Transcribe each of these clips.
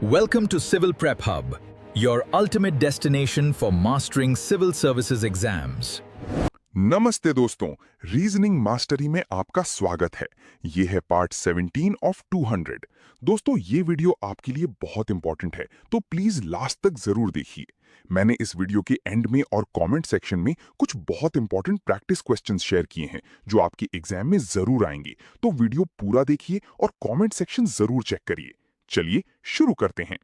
Welcome to Civil Prep Hub, your ultimate destination for mastering civil services exams. नमस्ते दोस्तों, reasoning mastery में आपका स्वागत है। ये है पार्ट 17 ऑफ 200। दोस्तों, ये वीडियो आपके लिए बहुत इंपॉर्टेंट है, तो प्लीज लास्ट तक जरूर देखिए। मैंने इस वीडियो के एंड में और कमेंट सेक्शन में कुछ बहुत इंपॉर्टेंट प्रैक्टिस क्वेश्चंस शेयर किए हैं जो आपके एग्जाम में जरूर आएंगे। तो वीडियो पूरा देखिए और कमेंट सेक्शन जरूर चेक करिए। चलिए शुरू करते हैं।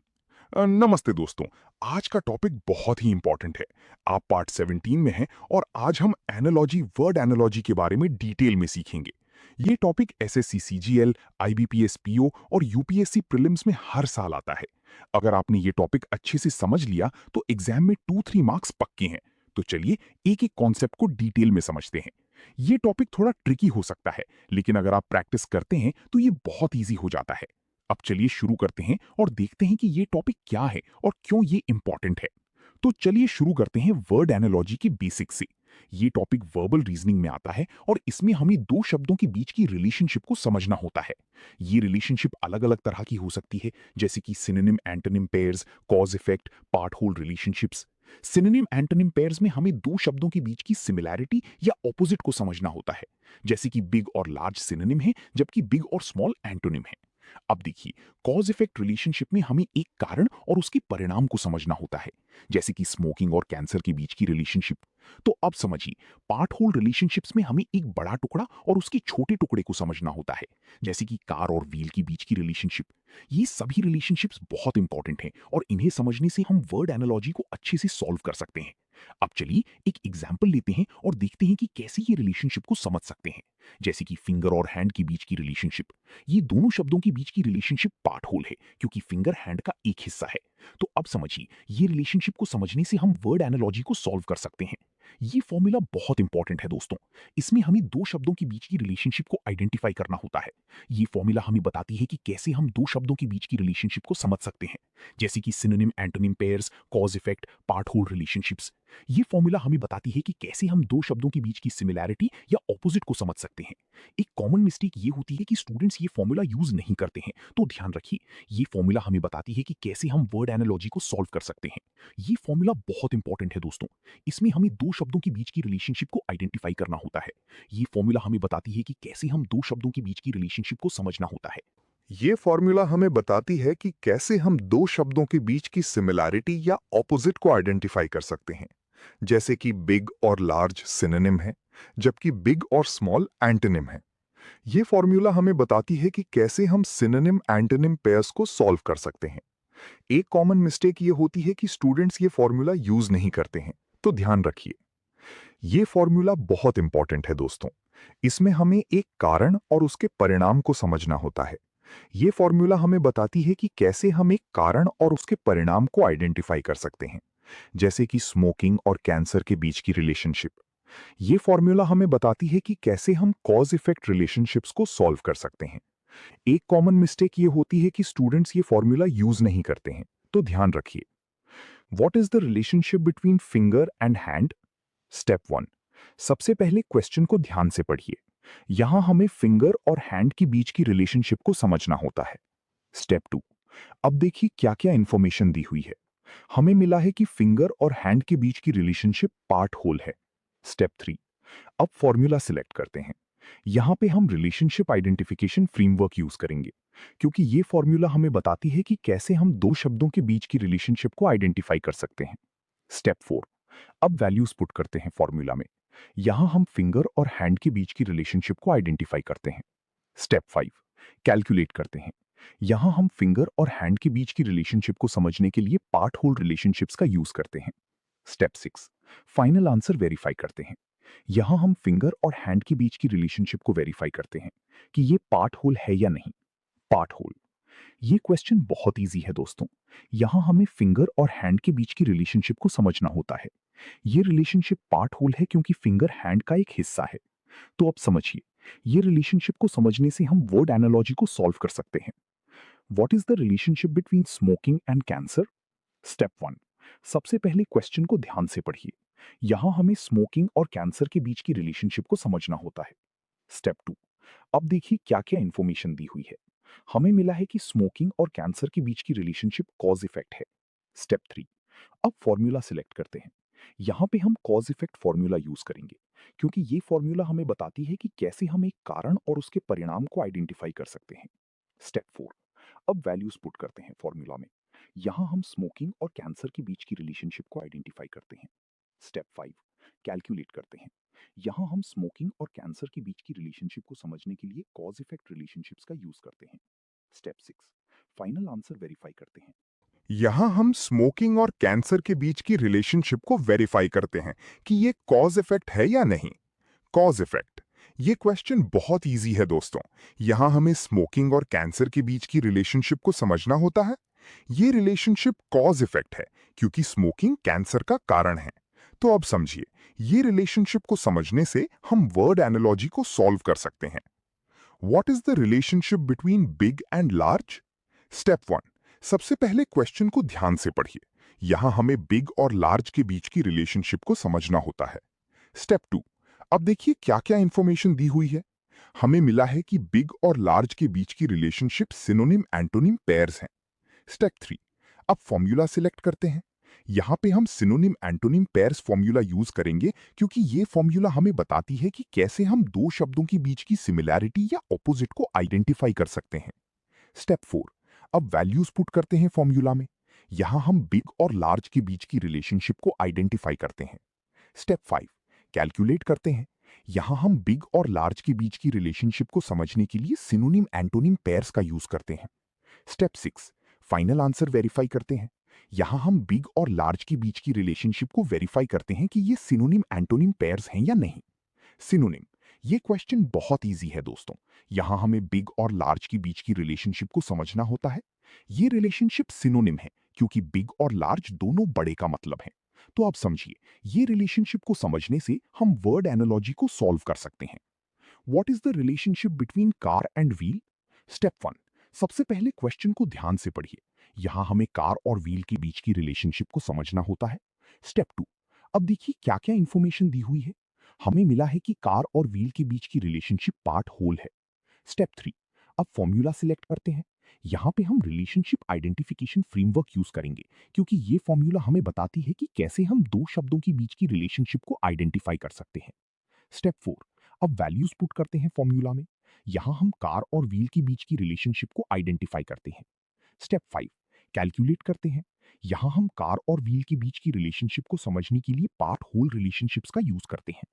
नमस्ते दोस्तों, आज का टॉपिक बहुत ही इंपॉर्टेंट है। आप पार्ट 17 में हैं और आज हम एनालॉजी, वर्ड एनालॉजी के बारे में डिटेल में सीखेंगे। ये topic SSC CGL, IBPS PO और यूपीएससी प्रीलिम्स में हर साल आता है। अगर आपने ये टॉपिक अच्छे से समझ लिया तो एग्जाम में 2-3 मार्क्स पक्के हैं। तो चलिए एक एक कॉन्सेप्ट को डिटेल में समझते हैं। ये टॉपिक थोड़ा ट्रिकी हो सकता है, लेकिन अगर आप प्रैक्टिस करते हैं तो ये बहुत ईजी हो जाता है। अब चलिए शुरू करते हैं और देखते हैं कि ये टॉपिक क्या है और क्यों ये इंपॉर्टेंट है। तो चलिए शुरू करते हैं वर्ड एनालॉजी की बेसिक से। ये टॉपिक वर्बल रीजनिंग में आता है और इसमें हमें दो शब्दों के बीच की रिलेशनशिप को समझना होता है। ये रिलेशनशिप अलग अलग तरह की हो सकती है, जैसे कि synonym antonym pairs, cause effect, part whole relationships. Synonym antonym pairs में हमें दो शब्दों के बीच की सिमिलैरिटी या ऑपोजिट को समझना होता है, जैसे कि बिग और लार्ज सिनोनिम है जबकि बिग और स्मॉल एंटोनिम है। अब देखिए, कॉज इफेक्ट रिलेशनशिप में हमें एक कारण और उसके परिणाम को समझना होता है, जैसे कि स्मोकिंग और कैंसर के बीच की रिलेशनशिप। तो अब समझिए, पार्ट होल रिलेशनशिप्स में हमें एक बड़ा टुकड़ा और उसके छोटे टुकड़े को समझना होता है, जैसे कि कार और व्हील के बीच की रिलेशनशिप। ये सभी रिलेशनशिप्स बहुत इंपॉर्टेंट हैं और इन्हें समझने से हम वर्ड एनालॉजी को अच्छे से सॉल्व कर सकते हैं। अब चलिए एक एग्जाम्पल लेते हैं और देखते हैं कि कैसे ये रिलेशनशिप को समझ सकते हैं, जैसे कि फिंगर और हैंड के बीच की रिलेशनशिप। ये दोनों शब्दों के बीच की रिलेशनशिप पार्ट होल है, क्योंकि फिंगर हैंड का एक हिस्सा है। तो अब समझिए, ये रिलेशनशिप को समझने से हम वर्ड एनालॉजी को सॉल्व कर सकते हैं। ये फॉर्मूला बहुत इंपॉर्टेंट है दोस्तों। इसमें हमें दो शब्दों के बीच की रिलेशनशिप को आइडेंटिफाई करना होता है। ये फॉर्मूला हमें बताती है कि कैसे हम दो शब्दों के बीच की रिलेशनशिप को समझ सकते हैं, जैसे कि synonym antonym pairs, cause effect, part whole relationships. ये फॉर्मूला हमें बताती है कि कैसे हम दो शब्दों के बीच की सिमिलैरिटी या ऑपोजिट को समझ सकते हैं। एक कॉमन मिस्टेक ये होती है कि स्टूडेंट्स ये फॉर्मूला यूज नहीं करते हैं, तो ध्यान रखिए, ये फॉर्मूला हमें बताती है कि कैसे हम वर्ड एनालॉजी को सॉल्व कर सकते हैं। ये फॉर्मूला बहुत इंपॉर्टेंट है दोस्तों। इसमें हमें दो शब्दों के बीच की रिलेशनशिप को आइडेंटिफाई करना होता है। ये फॉर्मूला हमें बताती है कि कैसे हम दो शब्दों के बीच की रिलेशनशिप को समझना होता है। ये फॉर्मूला हमें बताती है कि कैसे हम दो शब्दों के बीच की सिमिलैरिटी या ऑपोजिट को आइडेंटिफाई कर सकते हैं, जैसे कि बिग और लार्ज सिनोनिम है जबकि बिग और स्मॉल एंटोनिम है। ये फॉर्मूला हमें बताती है कि कैसे हम सिनोनिम एंटोनिम पेयर्स को सॉल्व कर सकते हैं। एक कॉमन मिस्टेक ये होती है कि स्टूडेंट्स ये फॉर्मूला यूज नहीं करते हैं, तो ध्यान रखिए। ये फॉर्मूला बहुत इंपॉर्टेंट है दोस्तों। इसमें हमें एक कारण और उसके परिणाम को समझना होता है। ये फॉर्मूला हमें बताती है कि कैसे हम एक कारण और उसके परिणाम को आइडेंटिफाई कर सकते हैं, जैसे कि स्मोकिंग और कैंसर के बीच की रिलेशनशिप। ये फॉर्मूला हमें बताती है कि कैसे हम कॉज इफेक्ट रिलेशनशिप्स को सॉल्व कर सकते हैं। एक कॉमन मिस्टेक ये होती है कि स्टूडेंट्स ये फॉर्मूला यूज नहीं करते हैं, तो ध्यान रखिए। What is the relationship between finger and hand? Step 1। सबसे पहले क्वेश्चन को ध्यान से पढ़िए। यहां हमें फिंगर और हैंड के बीच की रिलेशनशिप को समझना होता है। स्टेप 2। अब देखिए क्या क्या इंफॉर्मेशन दी हुई है। हमें मिला है कि फिंगर और हैंड के बीच की रिलेशनशिप पार्ट होल है। स्टेप 3। अब फॉर्मूला सिलेक्ट करते हैं। यहां पे हम रिलेशनशिप आइडेंटिफिकेशन फ्रेमवर्क यूज करेंगे, क्योंकि ये फॉर्मूला हमें बताती है कि कैसे हम दो शब्दों के बीच की रिलेशनशिप को आइडेंटिफाई कर सकते हैं। स्टेप 4। अब वैल्यूज पुट करते हैं फॉर्मूला में। यहां हम फिंगर और हैंड के बीच की रिलेशनशिप को आइडेंटिफाई करते हैं। स्टेप 5। कैलकुलेट करते हैं। यहां हम फिंगर और हैंड के बीच की रिलेशनशिप को समझने के लिए पार्ट होल रिलेशनशिप्स का यूज करते हैं। स्टेप 6। फाइनल आंसर वेरीफाई करते हैं। यहां हम फिंगर और हैंड के बीच की रिलेशनशिप को वेरीफाई करते हैं कि ये पार्ट होल है या नहीं। Part whole. ये क्वेश्चन बहुत इजी है दोस्तों। यहां हमें फिंगर और हैंड के बीच की रिलेशनशिप को समझना होता है। ये रिलेशनशिप पार्ट होल है क्योंकि फिंगर हैंड का एक हिस्सा है। तो अब समझिए, ये रिलेशनशिप को समझने से हम वर्ड एनालॉजी को सॉल्व कर सकते हैं। What is the relationship between smoking and cancer? Step 1। सबसे पहले क्वेश्चन को ध्यान से पढ़िए। यहां हमें स्मोकिंग और कैंसर के बीच की रिलेशनशिप को समझना होता है। स्टेप 2। अब देखिए क्या क्या इंफॉर्मेशन दी हुई है। हमें मिला है कि स्मोकिंग और कैंसर के बीच की रिलेशनशिप कॉज इफेक्ट है। स्टेप 3, अब फॉर्मूला सिलेक्ट करते हैं। यहाँ पे हम कॉज इफेक्ट फॉर्मूला यूज करेंगे, क्योंकि ये फॉर्मूला हमें बताती है कि कैसे हम एक कारण और उसके परिणाम को आइडेंटिफाई कर सकते हैं। स्टेप 4, अब वैल्यूज पुट करते हैं फॉर्मूला में। यहाँ हम स्मोकिंग और कैंसर के बीच की रिलेशनशिप को आइडेंटिफाई करते हैं। स्टेप 5, कैलकुलेट करते हैं। यहाँ हम स्मोकिंग और कैंसर के बीच की रिलेशनशिप को समझने के लिए कॉज इफेक्ट रिलेशनशिप्स का यूज करते हैं। स्टेप 6, फाइनल आंसर वेरीफाई करते हैं। यहां हम स्मोकिंग और कैंसर के बीच की रिलेशनशिप को वेरीफाई करते हैं कि ये कॉज इफेक्ट है या नहीं। कॉज इफेक्ट, ये क्वेश्चन बहुत इजी है दोस्तों। यहां हमें स्मोकिंग और कैंसर के बीच की रिलेशनशिप को समझना होता है। ये रिलेशनशिप कॉज इफेक्ट है क्योंकि स्मोकिंग कैंसर का कारण है। तो अब समझिए, ये रिलेशनशिप को समझने से हम वर्ड एनालॉजी को सॉल्व कर सकते हैं। What is the relationship between big and large? Step 1, सबसे पहले क्वेश्चन को ध्यान से पढ़िए। यहां हमें बिग और लार्ज के बीच की रिलेशनशिप को समझना होता है। स्टेप 2, अब देखिए क्या क्या इंफॉर्मेशन दी हुई है। हमें मिला है कि बिग और लार्ज के बीच की रिलेशनशिप सिनोनिम एंटोनिम पेयर्स हैं। स्टेप 3, अब फॉर्मूला सिलेक्ट करते हैं। यहां पे हम synonym antonym pairs formula use करेंगे, क्योंकि ये फॉर्मूला हमें बताती है कि कैसे हम दो शब्दों के बीच की सिमिलैरिटी या ऑपोजिट को आइडेंटिफाई कर सकते हैं। स्टेप 4, अब वैल्यूज पुट करते हैं फॉर्मूला में। यहां हम बिग और लार्ज के बीच की रिलेशनशिप को आइडेंटिफाई करते हैं। स्टेप 5, कैलकुलेट करते हैं। यहां हम बिग और लार्ज के बीच की रिलेशनशिप को समझने के लिए सिनोनिम एंटोनिम पेयर्स का यूज करते हैं। स्टेप 6, फाइनल आंसर वेरीफाई करते हैं। यहां हम बिग और लार्ज के बीच की रिलेशनशिप को वेरीफाई करते हैं कि ये सिनोनिम एंटोनिम पेयर्स हैं या नहीं। सिनोनिम, ये क्वेश्चन बहुत इजी है दोस्तों। यहां हमें बिग और लार्ज के बीच की रिलेशनशिप को समझना होता है। ये रिलेशनशिप सिनोनिम है क्योंकि बिग और लार्ज दोनों बड़े का मतलब है। तो आप समझिए, ये रिलेशनशिप को समझने से हम वर्ड एनालॉजी को सॉल्व कर सकते हैं। What is the relationship between car and wheel? Step 1, सबसे पहले क्वेश्चन को ध्यान से पढ़िए। यहां हमें कार और व्हील के बीच की रिलेशनशिप को समझना होता है। स्टेप 2, अब देखिए क्या क्या इंफॉर्मेशन दी हुई है। हमें मिला है कि कार और व्हील के बीच की रिलेशनशिप पार्ट होल है। स्टेप 3, अब फॉर्मूला सिलेक्ट करते हैं। यहां पे हम रिलेशनशिप आइडेंटिफिकेशन फ्रेमवर्क यूज करेंगे, क्योंकि ये फॉर्मूला हमें बताती है कि कैसे हम दो शब्दों के बीच की रिलेशनशिप को आइडेंटिफाई कर सकते हैं। स्टेप 4, अब वैल्यूज पुट करते हैं फॉर्मूला में। यहां हम कार और व्हील के बीच की रिलेशनशिप को आइडेंटिफाई करते हैं। स्टेप 5, कैलकुलेट करते हैं। यहां हम कार और व्हील के बीच की रिलेशनशिप को समझने के लिए पार्ट होल रिलेशनशिप्स का यूज करते हैं।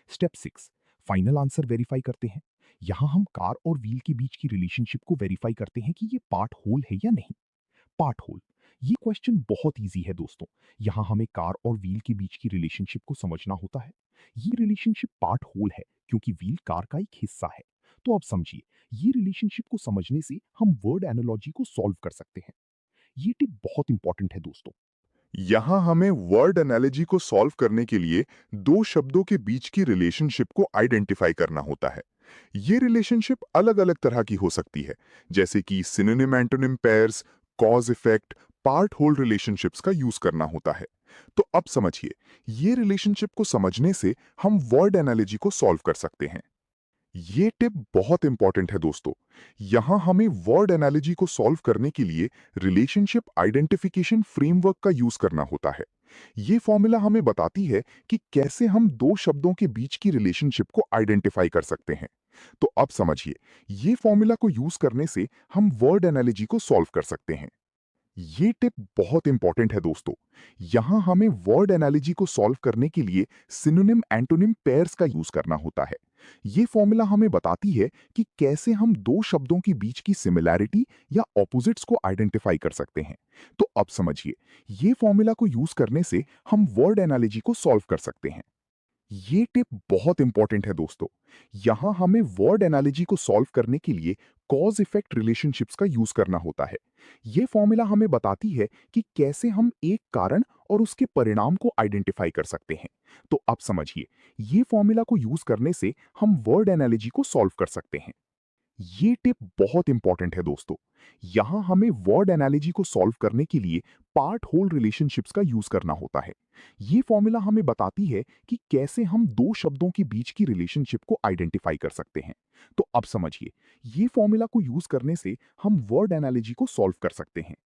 स्टेप 6, फाइनल आंसर वेरीफाई करते हैं। यहां हम कार और व्हील के बीच की रिलेशनशिप को वेरीफाई करते हैं कि ये पार्ट होल है या नहीं। पार्ट होल, ये क्वेश्चन बहुत इजी है दोस्तों। यहां हमें कार और व्हील के बीच की रिलेशनशिप को समझना होता है। ये रिलेशनशिप पार्ट होल है क्योंकि व्हील कार का एक हिस्सा है। तो अब समझिए, ये रिलेशनशिप को समझने से हम वर्ड एनालॉजी को सॉल्व कर सकते हैं। ये टिप बहुत इंपॉर्टेंट है दोस्तों। यहां हमें वर्ड एनालॉजी को सॉल्व करने के लिए दो शब्दों के बीच की रिलेशनशिप को आइडेंटिफाई करना होता है। ये रिलेशनशिप अलग-अलग तरह की हो सकती है, जैसे कि synonym antonym pairs, cause effect, part whole relationships का यूज करना होता है। तो अब समझिए, ये रिलेशनशिप को समझने से हम वर्ड एनालॉजी को सॉल्व कर सकते हैं। ये टिप बहुत इंपॉर्टेंट है दोस्तों। यहां हमें वर्ड एनालॉजी को सॉल्व करने के लिए रिलेशनशिप आइडेंटिफिकेशन फ्रेमवर्क का यूज करना होता है। ये फॉर्मूला हमें बताती है कि कैसे हम दो शब्दों के बीच की रिलेशनशिप को आइडेंटिफाई कर सकते हैं। तो अब समझिए, ये फॉर्मूला को यूज करने से हम वर्ड एनालॉजी को सॉल्व कर सकते हैं। ये टिप बहुत इंपॉर्टेंट है दोस्तों। यहां हमें वर्ड एनालॉजी को सॉल्व करने के लिए सिनोनिम एंटोनिम पेयर्स का यूज करना होता है। ये फॉर्मूला हमें बताती है कि कैसे हम दो शब्दों के बीच की सिमिलैरिटी या ऑपोजिट्स को आइडेंटिफाई कर सकते हैं। तो अब समझिए, ये फॉर्मूला को यूज करने से हम वर्ड एनालॉजी को सॉल्व कर सकते हैं। ये टिप बहुत इंपॉर्टेंट है दोस्तों। यहां हमें वर्ड एनालॉजी को सॉल्व करने के लिए कॉज इफेक्ट रिलेशनशिप्स का यूज करना होता है। ये फॉर्मूला हमें बताती है कि कैसे हम एक कारण और उसके परिणाम को आइडेंटिफाई कर सकते हैं। तो अब समझिए, ये फॉर्मूला को यूज करने से हम वर्ड एनालॉजी को सॉल्व कर सकते हैं। ये टिप बहुत इंपॉर्टेंट है दोस्तों। यहां हमें वर्ड एनालॉजी को सॉल्व करने के लिए पार्ट होल रिलेशनशिप्स का यूज करना होता है। ये फॉर्मूला हमें बताती है कि कैसे हम दो शब्दों के बीच की रिलेशनशिप को आइडेंटिफाई कर सकते हैं। तो अब समझिए, ये फॉर्मूला को यूज करने से हम वर्ड एनालॉजी को सॉल्व कर सकते हैं।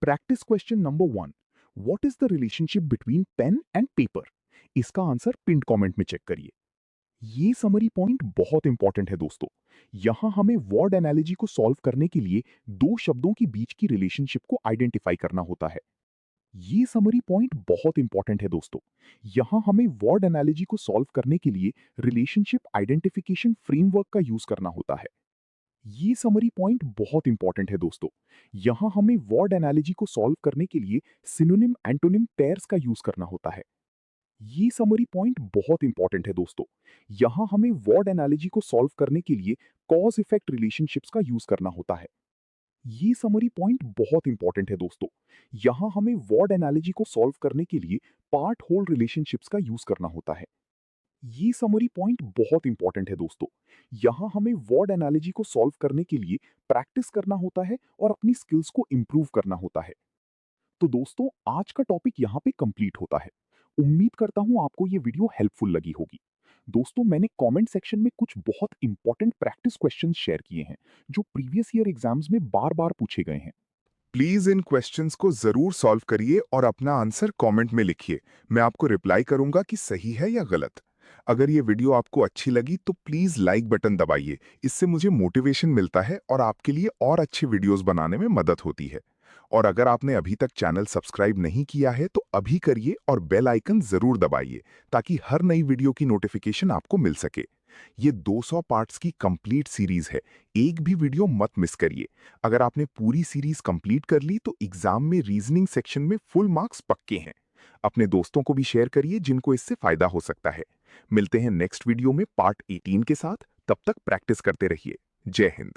Practice question number 1, what is the relationship between pen and paper? इसका आंसर पिन कमेंट में चेक करिए। ये समरी पॉइंट बहुत इंपॉर्टेंट है दोस्तों। यहां हमें वर्ड एनालॉजी को सॉल्व करने के लिए दो शब्दों के बीच की रिलेशनशिप को आइडेंटिफाई करना होता है। ये समरी पॉइंट बहुत इंपॉर्टेंट है दोस्तों। यहां हमें वर्ड एनालॉजी को सॉल्व करने के लिए रिलेशनशिप आइडेंटिफिकेशन फ्रेमवर्क का यूज करना होता है। ये समरी पॉइंट बहुत इंपॉर्टेंट है दोस्तों। यहां हमें वर्ड एनालॉजी को सॉल्व करने के लिए सिनोनिम एंटोनिम पेयर्स का यूज करना होता है। ये समरी पॉइंट बहुत इंपॉर्टेंट है दोस्तों। यहां हमें वर्ड एनालॉजी को सॉल्व करने के लिए कॉज इफेक्ट रिलेशनशिप्स का यूज करना होता है। ये समरी पॉइंट बहुत इंपॉर्टेंट है दोस्तों। यहां हमें वर्ड एनालॉजी को सॉल्व करने के लिए पार्ट होल रिलेशनशिप्स का यूज करना होता है। ये समरी पॉइंट बहुत इंपॉर्टेंट है दोस्तों। यहां हमें वर्ड एनालॉजी को सॉल्व करने के लिए प्रैक्टिस करना होता है और अपनी स्किल्स को इंप्रूव करना होता है। तो दोस्तों, आज का टॉपिक यहाँ पे कंप्लीट होता है। उम्मीद करता हूँ आपको ये वीडियो हेल्पफुल लगी होगी। दोस्तों, मैंने कमेंट सेक्शन में कुछ बहुत इंपॉर्टेंट प्रैक्टिस क्वेश्चंस शेयर किए हैं जो प्रीवियस ईयर एग्जाम्स में बार बार पूछे गए हैं। प्लीज इन क्वेश्चंस को जरूर सॉल्व करिए और अपना आंसर कमेंट में लिखिए। मैं आपको रिप्लाई करूंगा कि सही है या गलत। अगर ये वीडियो आपको अच्छी लगी तो प्लीज लाइक बटन दबाइए। इससे मुझे मोटिवेशन मिलता है और आपके लिए और अच्छे वीडियोस बनाने में मदद होती है। और अगर आपने अभी तक चैनल सब्सक्राइब नहीं किया है तो अभी करिए और बेल आइकन जरूर दबाइए ताकि हर नई वीडियो की नोटिफिकेशन आपको मिल सके। ये 200 पार्ट्स की कंप्लीट सीरीज है, एक भी वीडियो मत मिस करिए। अगर आपने पूरी सीरीज कंप्लीट कर ली तो एग्जाम में रीजनिंग सेक्शन में फुल मार्क्स पक्के हैं। अपने दोस्तों को भी शेयर करिए जिनको इससे फायदा हो सकता है। मिलते हैं नेक्स्ट वीडियो में पार्ट 18 के साथ। तब तक प्रैक्टिस करते रहिए। जय हिंद।